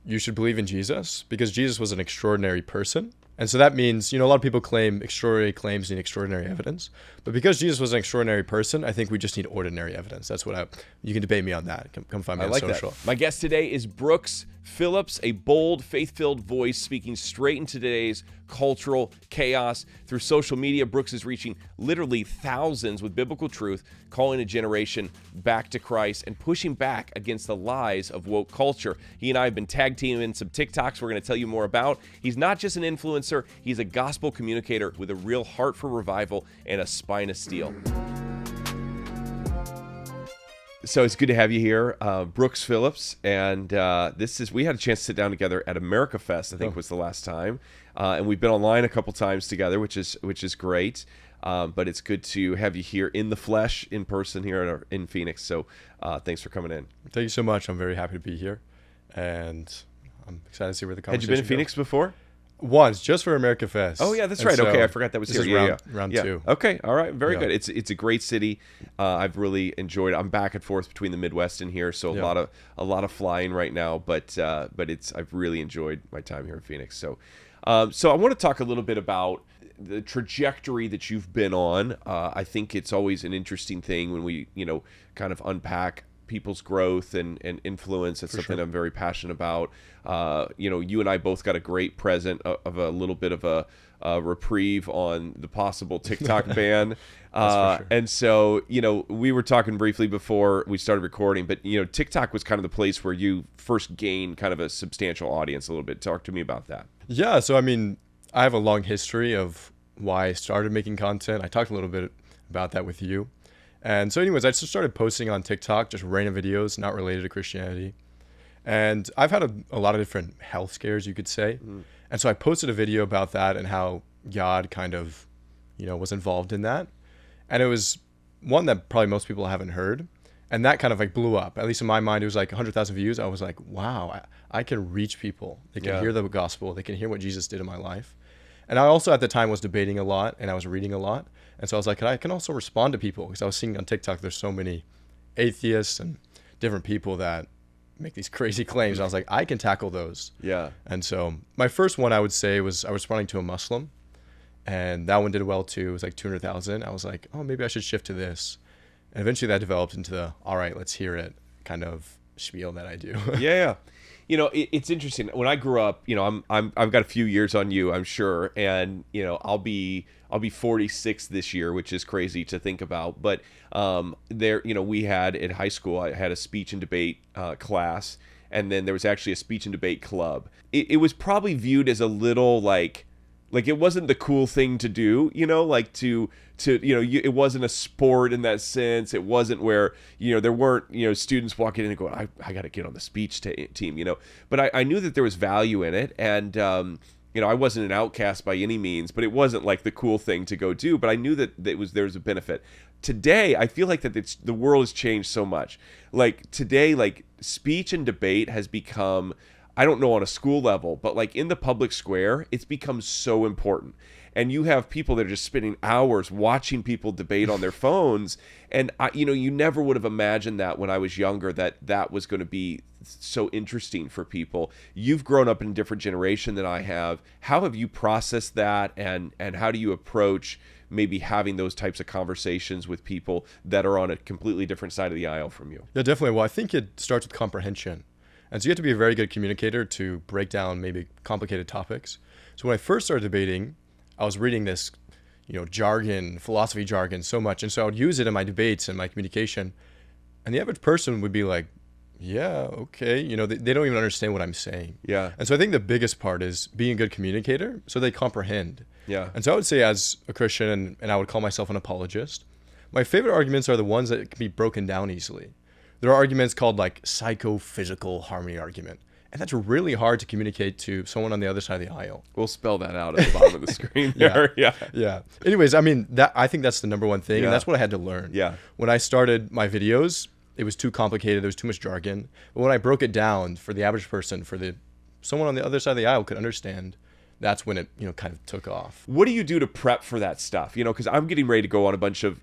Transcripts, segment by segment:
you should believe in Jesus because Jesus was an extraordinary person. And so that means, a lot of people claim extraordinary claims need extraordinary evidence. But because Jesus was an extraordinary person, I think we just need ordinary evidence. That's what you can debate me on that. Come find me on social. That. My guest today is Brooks Phillips, a bold, faith-filled voice speaking straight into today's cultural chaos. Through social media, Brooks is reaching literally thousands with biblical truth, calling a generation back to Christ and pushing back against the lies of woke culture. He and I have been tag teaming some TikToks we're going to tell you more about. He's not just an influencer, he's a gospel communicator with a real heart for revival and a spine of steel. So it's good to have you here, Brooks Phillips, and we had a chance to sit down together at America Fest, I think was the last time, and we've been online a couple times together, which is great. But it's good to have you here in the flesh, in person here in Phoenix. So thanks for coming in. Thank you so much. I'm very happy to be here, and I'm excited to see where the conversation goes. Had you been in Phoenix before? Once, just for America Fest. Oh yeah, that's right. So okay, I forgot that was here. This is round two. Okay, all right, very good. It's a great city. I've really enjoyed it. I'm back and forth between the Midwest and here, so a lot of flying right now. But I've really enjoyed my time here in Phoenix. So I want to talk a little bit about the trajectory that you've been on. I think it's always an interesting thing when we kind of unpack people's growth and influence. It's something I'm very passionate about. You and I both got a great present of a little bit of a reprieve on the possible TikTok ban. Sure. And so, we were talking briefly before we started recording, but, TikTok was kind of the place where you first gained kind of a substantial audience a little bit. Talk to me about that. Yeah. So, I have a long history of why I started making content. I talked a little bit about that with you. And so anyways, I just started posting on TikTok, just random videos, not related to Christianity. And I've had a lot of different health scares, you could say. And so I posted a video about that and how God kind of, was involved in that. And it was one that probably most people haven't heard. And that kind of blew up. At least in my mind, it was 100,000 views. I was like, wow, I can reach people. They can hear the gospel. They can hear what Jesus did in my life. And I also at the time was debating a lot and I was reading a lot. And so I was like, I can also respond to people because I was seeing on TikTok, there's so many atheists and different people that make these crazy claims. And I was like, I can tackle those. Yeah. And so my first one I would say was I was responding to a Muslim, and that one did well too. It was 200,000. I was like, oh, maybe I should shift to this. And eventually that developed into the, all right, let's hear it kind of spiel that I do. Yeah. It's interesting. When I grew up, I've got a few years on you, I'm sure, and I'll be 46 this year, which is crazy to think about. But we had in high school, I had a speech and debate class, and then there was actually a speech and debate club. It was probably viewed as a little like it wasn't the cool thing to do, it wasn't a sport in that sense. It wasn't where, there weren't, students walking in and going, I got to get on the speech team, but I knew that there was value in it. And, I wasn't an outcast by any means, but it wasn't the cool thing to go do, but I knew that there was a benefit. Today, I feel like that the world has changed so much. Today, speech and debate has become, I don't know on a school level, but in the public square, it's become so important. And you have people that are just spending hours watching people debate on their phones. And, you never would have imagined that when I was younger, that was going to be so interesting for people. You've grown up in a different generation than I have. How have you processed that? And how do you approach maybe having those types of conversations with people that are on a completely different side of the aisle from you? Yeah, definitely. Well, I think it starts with comprehension. And so you have to be a very good communicator to break down maybe complicated topics. So when I first started debating, I was reading this, jargon, philosophy jargon so much. And so I would use it in my debates and my communication. And the average person would be like, yeah, okay. They don't even understand what I'm saying. Yeah. And so I think the biggest part is being a good communicator so they comprehend. Yeah. And so I would say as a Christian, and I would call myself an apologist, my favorite arguments are the ones that can be broken down easily. There are arguments called psychophysical harmony argument. And that's really hard to communicate to someone on the other side of the aisle. We'll spell that out at the bottom of the screen there. Yeah. Anyways, I think that's the number one thing. And that's what I had to learn. Yeah. When I started my videos, it was too complicated. There was too much jargon. But when I broke it down for the average person, someone on the other side of the aisle could understand, that's when it, kind of took off. What do you do to prep for that stuff? Because I'm getting ready to go on a bunch of,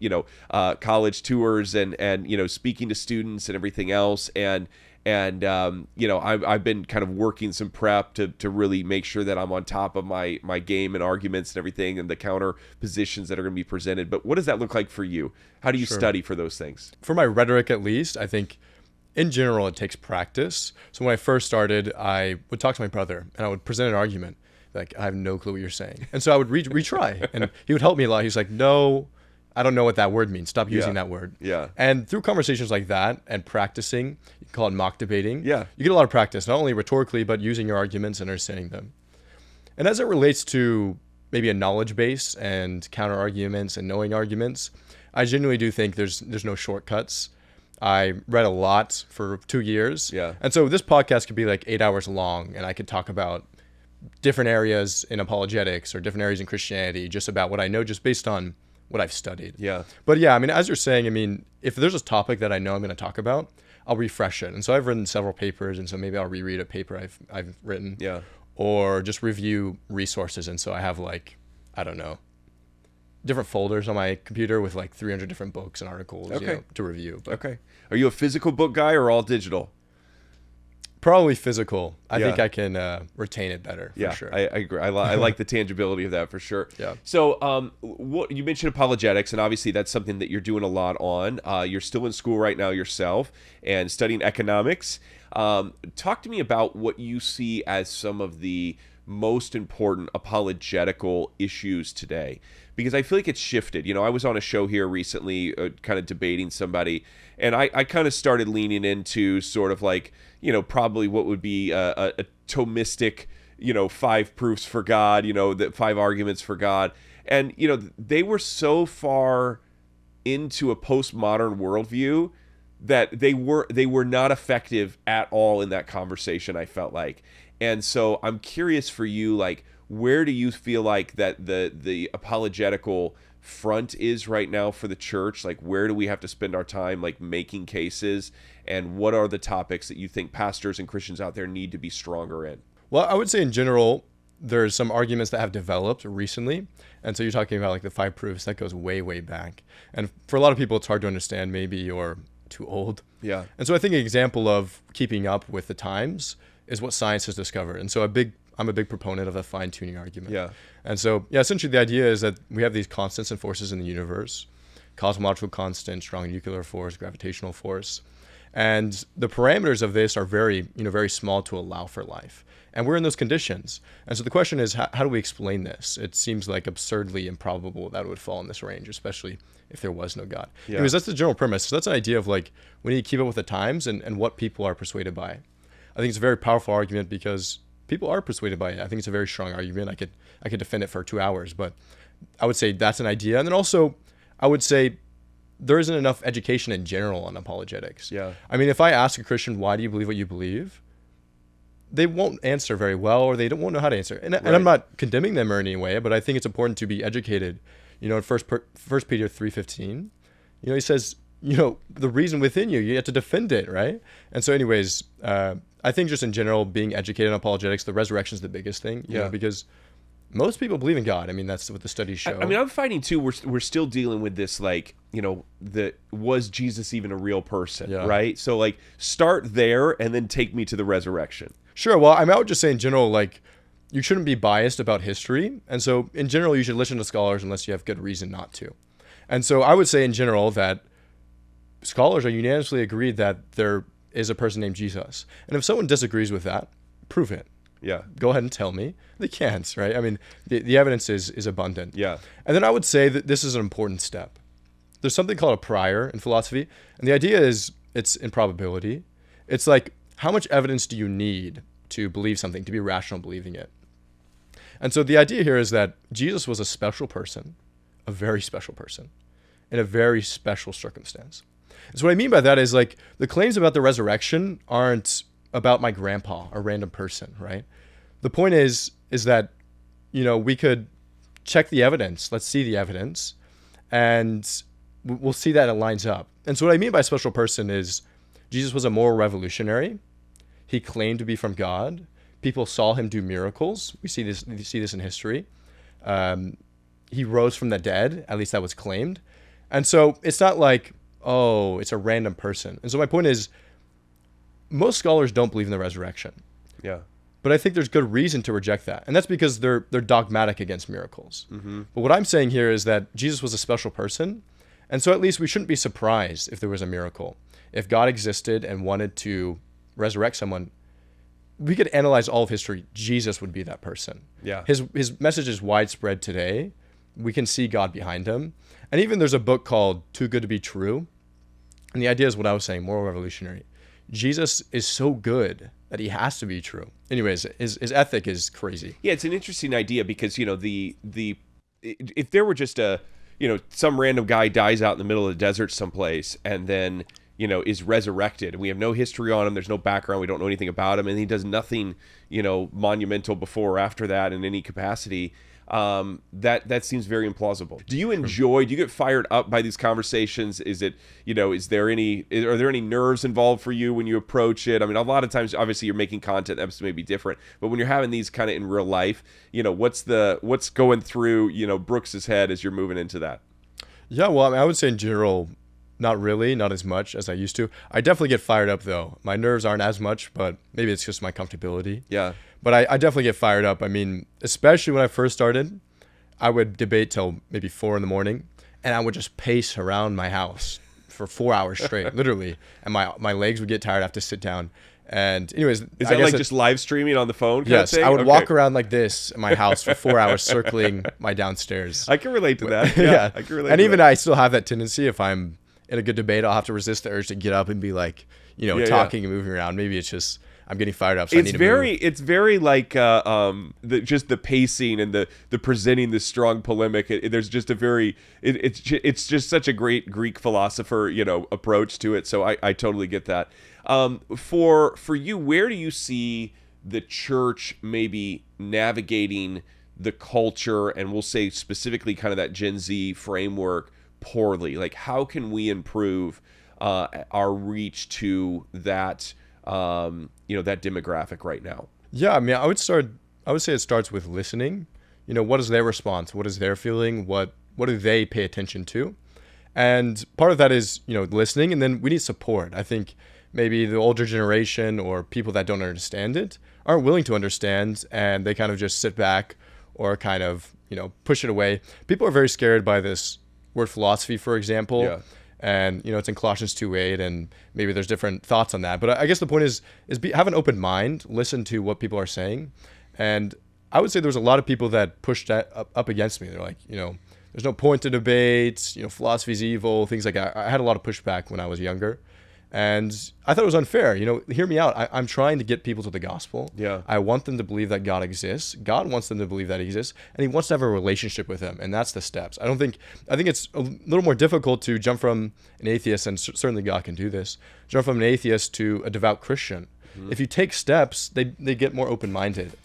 college tours and speaking to students and everything else. And And I've been kind of working some prep to really make sure that I'm on top of my game and arguments and everything and the counter positions that are going to be presented. But what does that look like for you? How do you study for those things? For my rhetoric, at least, I think in general it takes practice. So when I first started, I would talk to my brother and I would present an argument. Like, I have no clue what you're saying. And so I would retry, and he would help me a lot. He's like, no, I don't know what that word means. Stop using that word. Yeah. And through conversations like that and practicing, you can call it mock debating. Yeah. You get a lot of practice, not only rhetorically, but using your arguments and understanding them. And as it relates to maybe a knowledge base and counter arguments and knowing arguments, I genuinely do think there's no shortcuts. I read a lot for 2 years. Yeah. And so this podcast could be like 8 hours long, and I could talk about different areas in apologetics or different areas in Christianity, just about what I know, just based on what I've studied. Yeah. But yeah, I mean, as you're saying, I mean, if there's a topic that I know I'm going to talk about, I'll refresh it. And so I've written several papers, and so maybe I'll reread a paper I've written. Yeah. Or just review resources. And so I have like, I don't know, different folders on my computer with like 300 different books and articles to review. But okay. Are you a physical book guy or all digital? probably physical. I think I can retain it better. For sure. I agree. I like the tangibility of that for sure. Yeah. So, what you mentioned apologetics, and obviously that's something that you're doing a lot on. You're still in school right now yourself and studying economics. Talk to me about what you see as some of the most important apologetical issues today, because I feel like it's shifted. You know, I was on a show here recently kind of debating somebody, and I kind of started leaning into sort of like, you know, probably what would be a Thomistic, you know, 5 proofs for God, you know, the 5 arguments for God. And, you know, they were so far into a postmodern worldview that they were not effective at all in that conversation, I felt like. And so I'm curious for you, like, where do you feel like that the apologetical front is right now for the church? Like, where do we have to spend our time, like, making cases? And what are the topics that you think pastors and Christians out there need to be stronger in? Well, I would say in general, there's some arguments that have developed recently. And so you're talking about like the 5 proofs that goes way, way back. And for a lot of people, it's hard to understand. Maybe you're too old. Yeah. And so I think an example of keeping up with the times is what science has discovered. And so I'm a big proponent of a fine-tuning argument. Yeah. And so, yeah, essentially the idea is that we have these constants and forces in the universe: cosmological constant, strong nuclear force, gravitational force. And the parameters of this are very small to allow for life. And we're in those conditions. And so the question is, how do we explain this? It seems like absurdly improbable that it would fall in this range, especially if there was no God. Yeah. Because that's the general premise. So that's an idea of like, we need to keep up with the times and what people are persuaded by. I think it's a very powerful argument because people are persuaded by it. I think it's a very strong argument. I could defend it for 2 hours, but I would say that's an idea. And then also, I would say there isn't enough education in general on apologetics. Yeah. I mean, if I ask a Christian, why do you believe what you believe? They won't answer very well, or they won't know how to answer. And I'm not condemning them in any way, but I think it's important to be educated. You know, in First Peter 3:15, you know, he says, you know, the reason within you have to defend it, right? And so anyways, I think just in general, being educated on apologetics, the resurrection is the biggest thing, you know, because most people believe in God. I mean, that's what the studies show. I mean, I'm finding too, we're still dealing with this, like, you know, was Jesus even a real person, right? So like, start there and then take me to the resurrection. Sure. Well, I would just say in general, like, you shouldn't be biased about history. And so in general, you should listen to scholars unless you have good reason not to. And so I would say in general that scholars are unanimously agreed that there is a person named Jesus. And if someone disagrees with that, prove it. Yeah. Go ahead and tell me. They can't, right? I mean, the evidence is abundant. Yeah. And then I would say that this is an important step. There's something called a prior in philosophy. And the idea is it's improbability. It's like, how much evidence do you need to believe something, to be rational believing it? And so the idea here is that Jesus was a special person, a very special person, in a very special circumstance. And so what I mean by that is, like, the claims about the resurrection aren't about my grandpa, a random person, right? The point is that, you know, we could check the evidence. Let's see the evidence, and we'll see that it lines up. And so what I mean by special person is Jesus was a moral revolutionary. He claimed to be from God. People saw him do miracles. We see this in history. He rose from the dead. At least that was claimed. And so it's not like, oh, it's a random person. And so my point is, most scholars don't believe in the resurrection. Yeah. But I think there's good reason to reject that. And that's because they're dogmatic against miracles. Mm-hmm. But what I'm saying here is that Jesus was a special person. And so at least we shouldn't be surprised if there was a miracle. If God existed and wanted to resurrect someone, we could analyze all of history. Jesus would be that person. Yeah. His message is widespread today. We can see God behind him. And even there's a book called Too Good to Be True. And the idea is what I was saying, moral revolutionary. Jesus is so good that he has to be true. Anyways, his ethic is crazy. Yeah, it's an interesting idea because, if there were just some random guy dies out in the middle of the desert someplace and then, is resurrected, and we have no history on him, there's no background, we don't know anything about him, and he does nothing, monumental before or after that in any capacity, that seems very implausible. Do you get fired up by these conversations? Is it, are there any nerves involved for you when you approach it? I mean, a lot of times, obviously you're making content that may be different, but when you're having these kind of in real life, what's going through, Brooks's head as you're moving into that? Yeah, well, I mean, I would say in general, not really, not as much as I used to. I definitely get fired up though. My nerves aren't as much, but maybe it's just my comfortability. Yeah. But I definitely get fired up. I mean, especially when I first started, I would debate till maybe 4 a.m, and I would just pace around my house for 4 hours straight, literally. And my legs would get tired. I have to sit down. And anyways, is that like just live streaming on the phone? Yes, I would walk around like this in my house for 4 hours, circling my downstairs. I can relate to that. Yeah, I can relate. And even I still have that tendency. If I'm in a good debate, I'll have to resist the urge to get up and be like, talking and moving around. Maybe it's just I'm getting fired up. So I need to move. It's very like just the pacing and the presenting this strong polemic. There's just a very it's just such a great Greek philosopher approach to it. So I totally get that. For you, where do you see the church maybe navigating the culture, and we'll say specifically kind of that Gen Z framework poorly? Like, how can we improve our reach to that that demographic right now? Yeah, I mean, I would say it starts with listening. What is their response? What is their feeling? What do they pay attention to? And part of that is, listening, and then we need support. I think maybe the older generation or people that don't understand it aren't willing to understand, and they kind of just sit back or kind of, push it away. People are very scared by this word philosophy, for example. Yeah. And, it's in Colossians 2:8, and maybe there's different thoughts on that. But I guess the point is have an open mind, listen to what people are saying. And I would say there was a lot of people that pushed that up against me. They're like, there's no point to debate, philosophy's evil, things like that. I had a lot of pushback when I was younger. And I thought it was unfair. Hear me out. I'm trying to get people to the gospel. Yeah. I want them to believe that God exists. God wants them to believe that he exists, and he wants to have a relationship with him. And that's the steps. I think it's a little more difficult to jump from an atheist, and certainly God can do this, jump from an atheist to a devout Christian. Mm-hmm. If you take steps, they get more open-minded.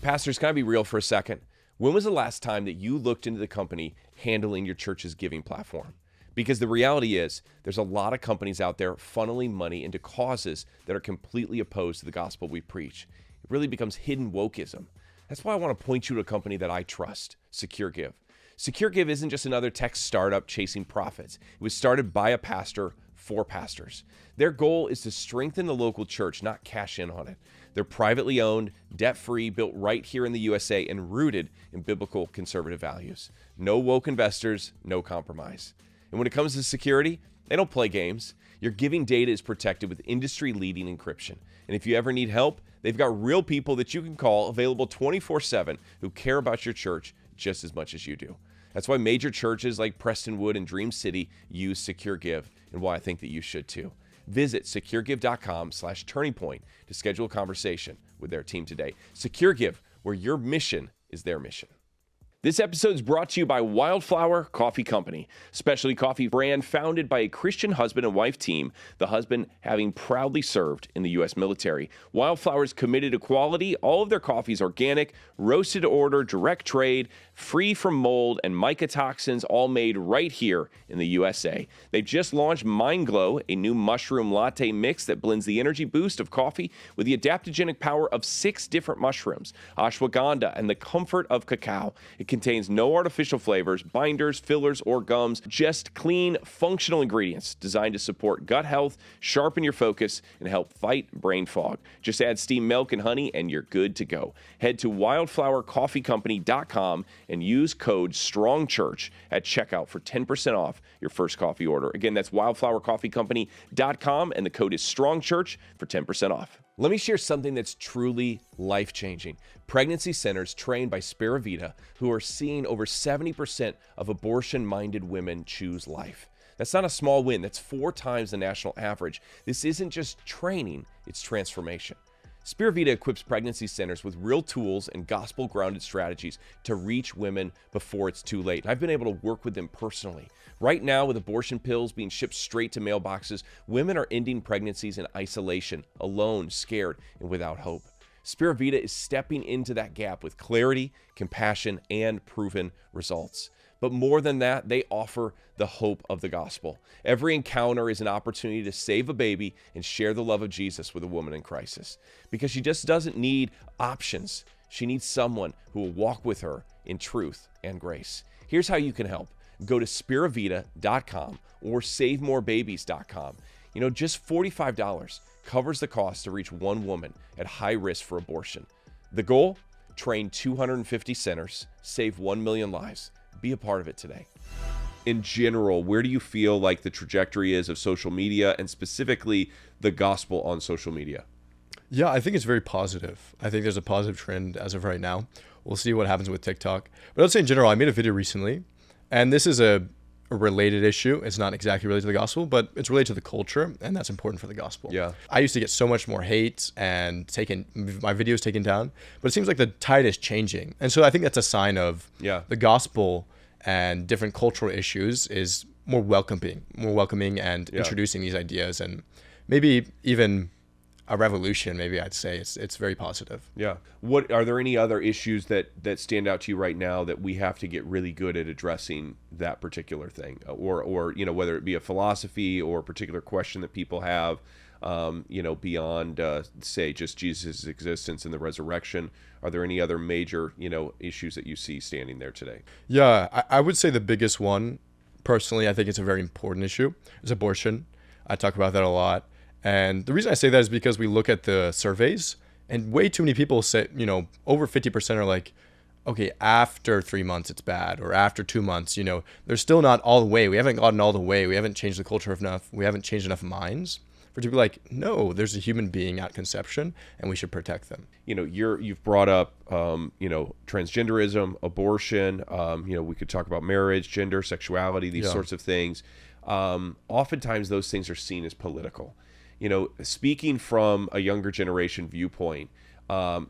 Pastors, can I be real for a second? When was the last time that you looked into the company handling your church's giving platform? Because the reality is there's a lot of companies out there funneling money into causes that are completely opposed to the gospel we preach. It really becomes hidden wokeism. That's why I want to point you to a company that I trust, SecureGive. SecureGive isn't just another tech startup chasing profits. It was started by a pastor for pastors. Their goal is to strengthen the local church, not cash in on it. They're privately owned, debt-free, built right here in the USA, and rooted in biblical conservative values. No woke investors, no compromise. And when it comes to security, they don't play games. Your giving data is protected with industry-leading encryption. And if you ever need help, they've got real people that you can call, available 24/7, who care about your church just as much as you do. That's why major churches like Prestonwood and Dream City use SecureGive, and why I think that you should too. Visit securegive.com/turningpoint to schedule a conversation with their team today. SecureGive, where your mission is their mission. This episode is brought to you by Wildflower Coffee Company, specialty coffee brand founded by a Christian husband and wife team, the husband having proudly served in the U.S. military. Wildflower is committed to quality. All of their coffee is organic, roasted to order, direct trade, free from mold and mycotoxins, all made right here in the USA. They've just launched Mind Glow, a new mushroom latte mix that blends the energy boost of coffee with the adaptogenic power of 6 different mushrooms, ashwagandha, and the comfort of cacao. It contains no artificial flavors, binders, fillers, or gums, just clean, functional ingredients designed to support gut health, sharpen your focus, and help fight brain fog. Just add steamed milk and honey, and you're good to go. Head to wildflowercoffeecompany.com and use code STRONGCHURCH at checkout for 10% off your first coffee order. Again, that's wildflowercoffeecompany.com, and the code is STRONGCHURCH for 10% off. Let me share something that's truly life-changing. Pregnancy centers trained by SperaVita, who are seeing over 70% of abortion-minded women choose life. That's not a small win. That's 4 times the national average. This isn't just training, it's transformation. SperaVita equips pregnancy centers with real tools and gospel-grounded strategies to reach women before it's too late. I've been able to work with them personally. Right now, with abortion pills being shipped straight to mailboxes, women are ending pregnancies in isolation, alone, scared, and without hope. SperaVita is stepping into that gap with clarity, compassion, and proven results. But more than that, they offer the hope of the gospel. Every encounter is an opportunity to save a baby and share the love of Jesus with a woman in crisis. Because she just doesn't need options. She needs someone who will walk with her in truth and grace. Here's how you can help. Go to SperaVita.com or SaveMoreBabies.com. Just $45 covers the cost to reach one woman at high risk for abortion. The goal? Train 250 centers, save 1 million lives. Be a part of it today. In general, where do you feel like the trajectory is of social media, and specifically the gospel on social media? Yeah, I think it's very positive. I think there's a positive trend as of right now. We'll see what happens with TikTok. But I'd say in general, I made a video recently, and this is a related issue. It's not exactly related to the gospel, but it's related to the culture, and that's important for the gospel. Yeah. I used to get so much more hate and my videos taken down, but it seems like the tide is changing. And so I think that's a sign of the gospel and different cultural issues is more welcoming and introducing these ideas, and maybe even a revolution. Maybe I'd say it's very positive. Yeah. What are there any other issues that stand out to you right now that we have to get really good at addressing that particular thing, or whether it be a philosophy or a particular question that people have, beyond say just Jesus' existence and the resurrection? Are there any other major issues that you see standing there today? Yeah, I would say the biggest one, personally, I think it's a very important issue, is abortion. I talk about that a lot. And the reason I say that is because we look at the surveys, and way too many people say, over 50% are like, okay, after 3 months it's bad, or after 2 months, they're still not all the way. We haven't gotten all the way. We haven't changed the culture enough. We haven't changed enough minds for it to be like, no, there's a human being at conception, and we should protect them. You've brought up, transgenderism, abortion. We could talk about marriage, gender, sexuality, these sorts of things. Oftentimes those things are seen as political. Speaking from a younger generation viewpoint,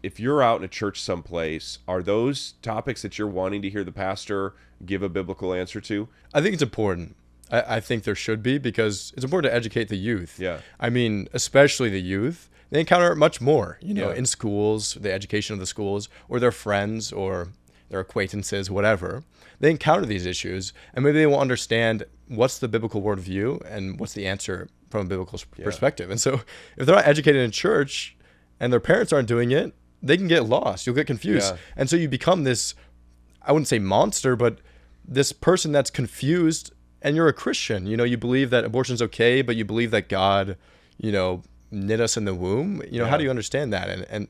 if you're out in a church someplace, are those topics that you're wanting to hear the pastor give a biblical answer to? I think it's important. I think there should be, because it's important to educate the youth. Yeah. I mean, especially the youth. They encounter it much more, in schools, the education of the schools, or their friends, or their acquaintances, whatever. They encounter these issues, and maybe they will understand what's the biblical worldview and what's the answer from a biblical perspective. And so if they're not educated in church and their parents aren't doing it, they can get lost. You'll get confused. Yeah. And so you become this, I wouldn't say monster, but this person that's confused, and you're a Christian. You believe that abortion's okay, but you believe that God, knit us in the womb. How do you understand that? And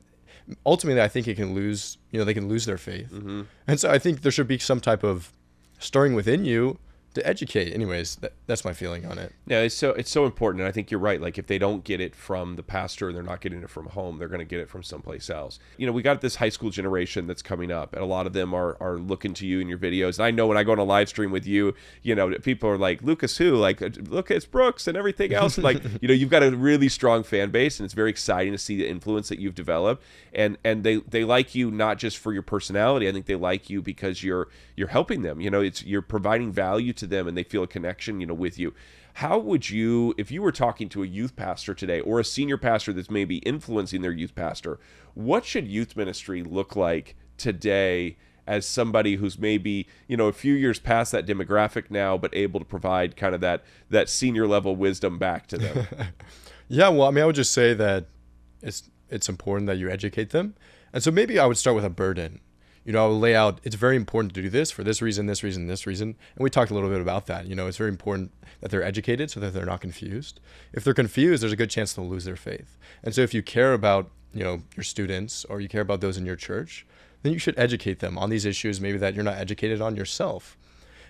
ultimately, I think it can lose, they can lose their faith. Mm-hmm. And so I think there should be some type of stirring within you to educate. Anyways, that's my feeling on it. Yeah, it's so important. And I think you're right. Like, if they don't get it from the pastor and they're not getting it from home, they're going to get it from someplace else. We got this high school generation that's coming up, and a lot of them are looking to you in your videos. And I know when I go on a live stream with you, people are like, Lucas who? Like, Lucas Brooks and everything else. And like, you've got a really strong fan base, and it's very exciting to see the influence that you've developed. And they like you not just for your personality. I think they like you because you're helping them. You're providing value to them, and they feel a connection, with you. How would you, if you were talking to a youth pastor today, or a senior pastor that's maybe influencing their youth pastor, what should youth ministry look like today as somebody who's maybe, a few years past that demographic now, but able to provide kind of that senior level wisdom back to them? Yeah, well, I mean, I would just say that it's important that you educate them. And so maybe I would start with a burden. I will lay out, it's very important to do this for this reason, this reason, this reason. And we talked a little bit about that. It's very important that they're educated so that they're not confused. If they're confused, there's a good chance they'll lose their faith. And so if you care about, your students, or you care about those in your church, then you should educate them on these issues, maybe that you're not educated on yourself.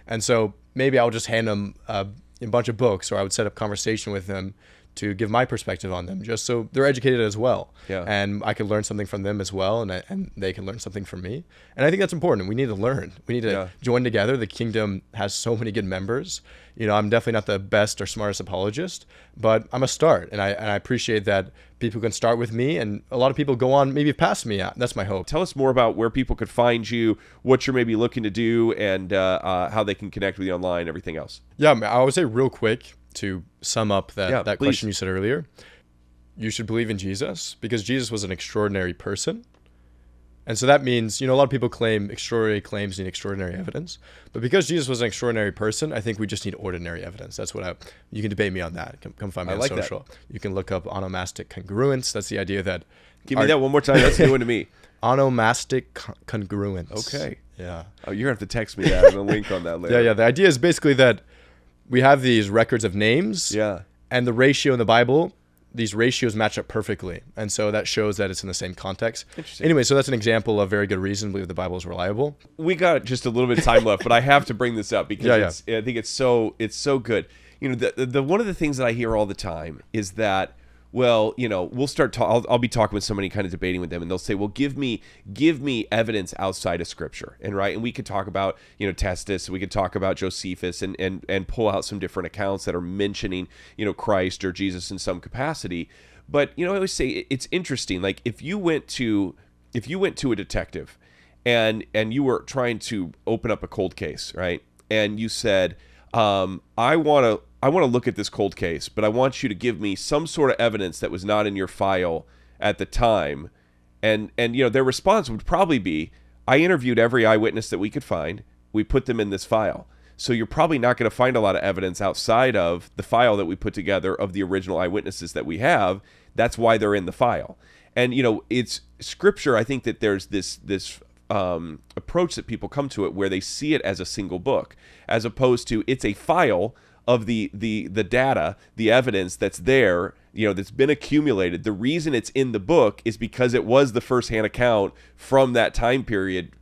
And so maybe I'll just hand them a bunch of books, or I would set up conversation with them to give my perspective on them, just so they're educated as well. Yeah. And I could learn something from them as well, and they can learn something from me. And I think that's important. We need to learn. We need to join together. The kingdom has so many good members. I'm definitely not the best or smartest apologist, but I'm a start. And I appreciate that people can start with me, and a lot of people go on maybe past me. That's my hope. Tell us more about where people could find you, what you're maybe looking to do, and how they can connect with you online, everything else. Yeah, I would say real quick, to sum up that please. question you said earlier, you should believe in Jesus, because Jesus was an extraordinary person. And so that means, a lot of people claim extraordinary claims need extraordinary evidence. But because Jesus was an extraordinary person, I think we just need ordinary evidence. That's what you can debate me on that. Come find me on social. That. You can look up onomastic congruence. That's the idea that... Give me that one more time. That's new to me. Onomastic congruence. Okay. Yeah. Oh, you're going to have to text me that and a link on that later. Yeah. The idea is basically that we have these records of names. Yeah. And the ratio in the Bible, these ratios match up perfectly. And so that shows that it's in the same context. Interesting. Anyway, so that's an example of very good reason to believe the Bible is reliable. We got just a little bit of time left, but I have to bring this up because I think it's so good. The one of the things that I hear all the time is that, well, we'll start. I'll be talking with somebody, kind of debating with them, and they'll say, "Well, give me evidence outside of Scripture," and we could talk about Testis, we could talk about Josephus, and pull out some different accounts that are mentioning Christ or Jesus in some capacity. But I always say it's interesting. Like if you went to a detective, and you were trying to open up a cold case, right? And you said, I want to look at this cold case, but I want you to give me some sort of evidence that was not in your file at the time. And their response would probably be, I interviewed every eyewitness that we could find. We put them in this file. So you're probably not going to find a lot of evidence outside of the file that we put together of the original eyewitnesses that we have. That's why they're in the file. And, it's Scripture. I think that there's this approach that people come to it where they see it as a single book, as opposed to it's a file of the data, the evidence that's there, that's been accumulated. The reason it's in the book is because it was the firsthand account from that time period,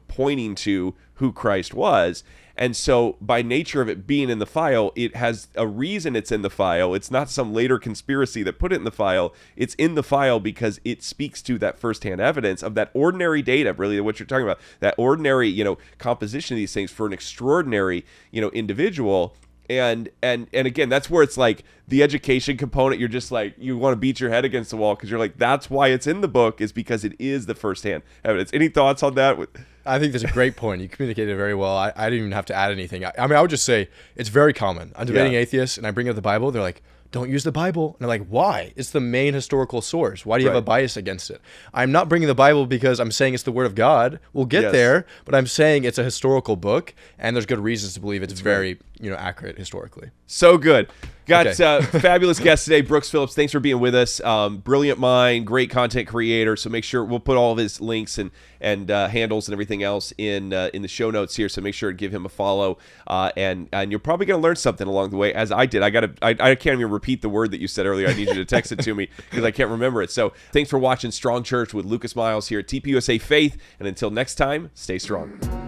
pointing to who Christ was. And so by nature of it being in the file, it has a reason it's in the file. It's not some later conspiracy that put it in the file. It's in the file because it speaks to that firsthand evidence of that ordinary data, really what you're talking about, that ordinary, composition of these things for an extraordinary, individual. And again, that's where it's like the education component. You're just like, you want to beat your head against the wall because you're like, that's why it's in the book, is because it is the firsthand evidence. Any thoughts on that? I think that's a great point. You communicated very well. I didn't even have to add anything. I would just say it's very common. I'm debating atheists and I bring up the Bible. They're like, don't use the Bible. And I'm like, why? It's the main historical source. Why do you have a bias against it? I'm not bringing the Bible because I'm saying it's the word of God. We'll get there, but I'm saying it's a historical book, and there's good reasons to believe it's very, accurate historically. So good. Got fabulous guest today, Brooks Phillips. Thanks for being with us. Brilliant mind, great content creator. So make sure we'll put all of his links and handles and everything else in the show notes here. So make sure to give him a follow. And you're probably going to learn something along the way, as I did. I can't even repeat the word that you said earlier. I need you to text it to me because I can't remember it. So thanks for watching Strong Church with Lucas Miles here at TPUSA Faith. And until next time, stay strong.